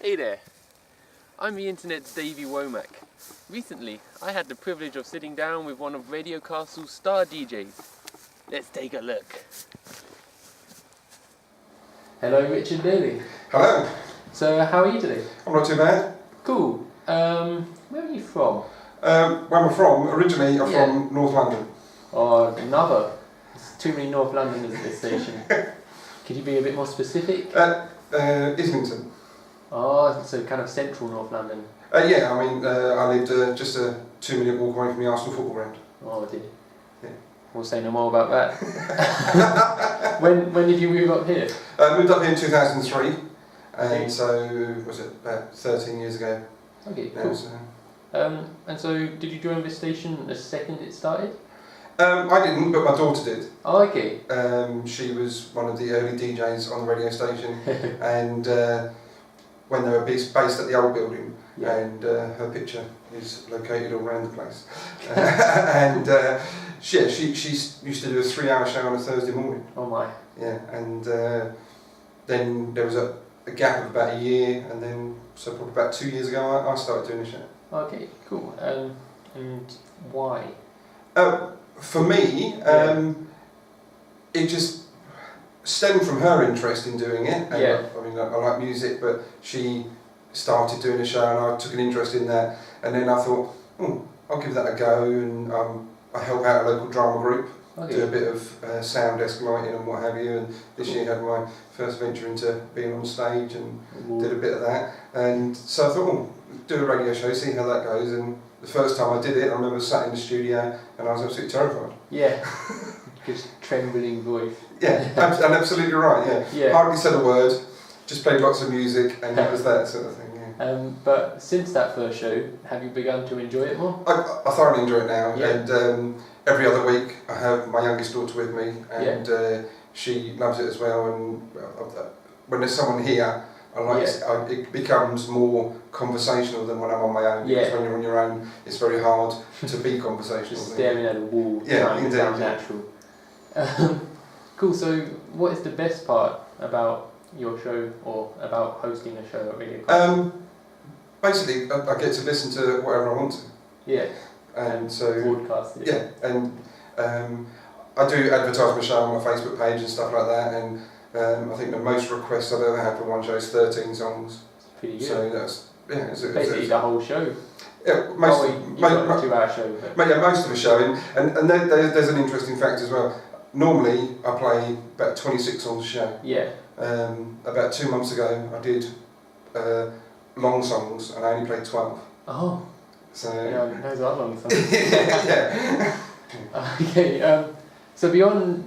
Hey there, I'm the internet's Davey Womack. Recently, I had the privilege of sitting down with one of Radio Castle's star DJs. Let's take a look. Hello, Richard Daly. Hello. So, how are you today? I'm not too bad. Cool. Where are you from? Where I'm from, originally I'm from North London. Oh, another. There's too many North Londoners at this station. Could you be a bit more specific? Islington. Oh, so kind of central North London. Yeah, I mean, I lived just a 2-minute walk away from the Arsenal football ground. Oh, dear. Yeah. We'll say no more about that. When did you move up here? Moved up here in 2003, and Okay. so, was it about 13 years ago? Okay, now, cool. so. And so, did you join this station the second it started? I didn't, but my daughter did. Oh, okay. She was one of the early DJs on the radio station, and when they were based at the old building, and her picture is located all around the place. And she used to do a 3-hour show on a Thursday morning. Oh my. Yeah, and then there was a gap of about a year, and then so probably about 2 years ago I started doing the show. Okay, cool. And why? For me, it just stemmed from her interest in doing it. And I mean, I like music, but she started doing a show, and I took an interest in that. And then I thought, I'll give that a go, and I help out a local drama group, do a bit of sound desk lighting and what have you. And this year had my first venture into being on stage, and did a bit of that. And so I thought, do a radio show, see how that goes. And the first time I did it, I remember sat in the studio, and I was absolutely terrified. Yeah. Just trembling voice. Yeah, and absolutely right, yeah. Hardly said a word, just played lots of music, and that was that sort of thing, yeah. But since that first show, have you begun to enjoy it more? I thoroughly enjoy it now, and every other week I have my youngest daughter with me, and she loves it as well, and when there's someone here, it becomes more conversational than when I'm on my own, because when you're on your own, it's very hard to be conversational. Just staring at a wall, trying to sound natural. Cool, so what is the best part about your show, or about hosting a show at Radio Castle? Basically, I get to listen to whatever I want to. Yeah. And so... broadcast it. Yeah, and I do advertise my show on my Facebook page and stuff like that, and I think the most requests I've ever had for one show is 13 songs. It's pretty good. So that's... Yeah, basically the whole show. Yeah, most of a 2-hour show. Most of the show, and there's an interesting fact as well. Normally, I play about 26 songs a show. Yeah. About 2 months ago, I did long songs, and I only played 12. Oh. So. Yeah, those are long songs. Yeah. Okay. So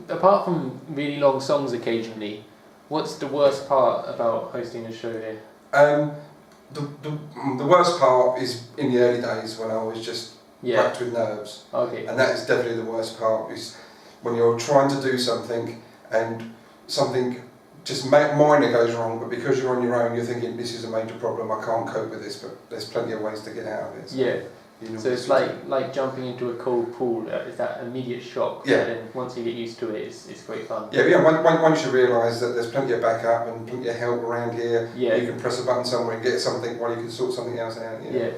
apart from really long songs occasionally, what's the worst part about hosting a show here? The worst part is in the early days when I was just racked with nerves. Okay. And that is definitely the worst part, is when you're trying to do something and something just minor goes wrong, but because you're on your own, you're thinking, this is a major problem, I can't cope with this, but there's plenty of ways to get out of it. So so it's like jumping into a cold pool. It's that immediate shock. Yeah. But then once you get used to it, it's great fun. Yeah. Once you realise that there's plenty of backup and plenty of help around here, you can press a button somewhere and get something while you can sort something else out. Yeah.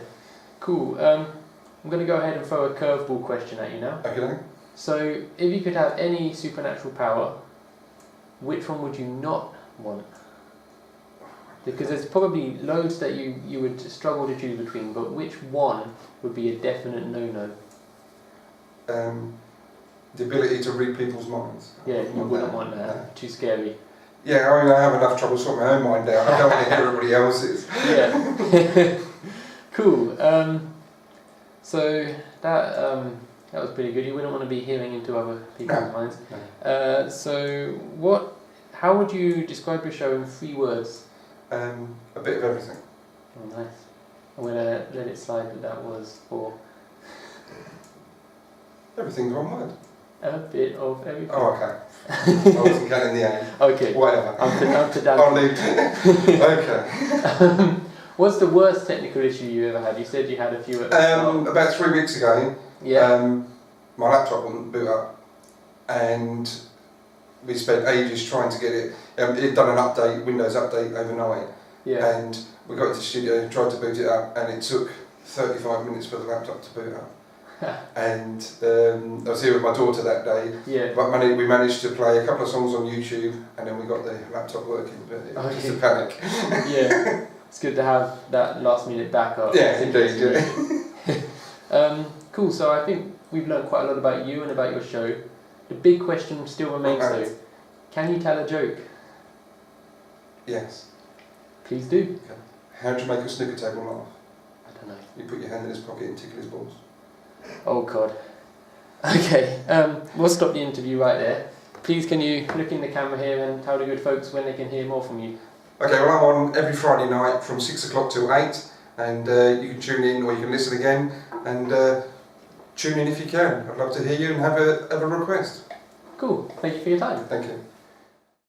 Cool. I'm going to go ahead and throw a curveball question at you now. Okay. So, if you could have any supernatural power, which one would you not want? Because there's probably loads that you would struggle to choose between, but which one would be a definite no-no? The ability to read people's minds. Yeah, you wouldn't want that. No. Too scary. Yeah, I mean, I have enough trouble sorting my own mind out. I don't want to hear everybody else's. Yeah. Cool. So that was pretty good. You wouldn't want to be hearing into other people's minds. No. So how would you describe your show in 3 words? A bit of everything. Oh, nice. I'm going to let it slide that was for... Everything's one word. A bit of everything. Oh, okay. I wasn't counting the A. Okay. Whatever. I'm to down. I'll leave it. Okay. What's the worst technical issue you ever had? You said you had a few at the start. About 3 weeks ago, my laptop wouldn't boot up, and we spent ages trying to get it. It had done an update, Windows update overnight, Yeah. And we got into the studio, tried to boot it up, and it took 35 minutes for the laptop to boot up. And I was here with my daughter that day, Yeah. but we managed to play a couple of songs on YouTube, and then we got the laptop working, but it was just a panic. Yeah, it's good to have that last minute backup. Yeah, indeed. Yeah. Cool, so I think we've learned quite a lot about you and about your show. The big question still remains though, can you tell a joke? Yes. Please do. Okay. How do you make a snooker table laugh? I don't know. You put your hand in his pocket and tickle his balls. Oh God. Okay, we'll stop the interview right there. Please can you look in the camera here and tell the good folks when they can hear more from you? Okay, well I'm on every Friday night from 6 o'clock till 8, and you can tune in or you can listen again, and tune in if you can. I'd love to hear you and have a request. Cool, thank you for your time. Thank you.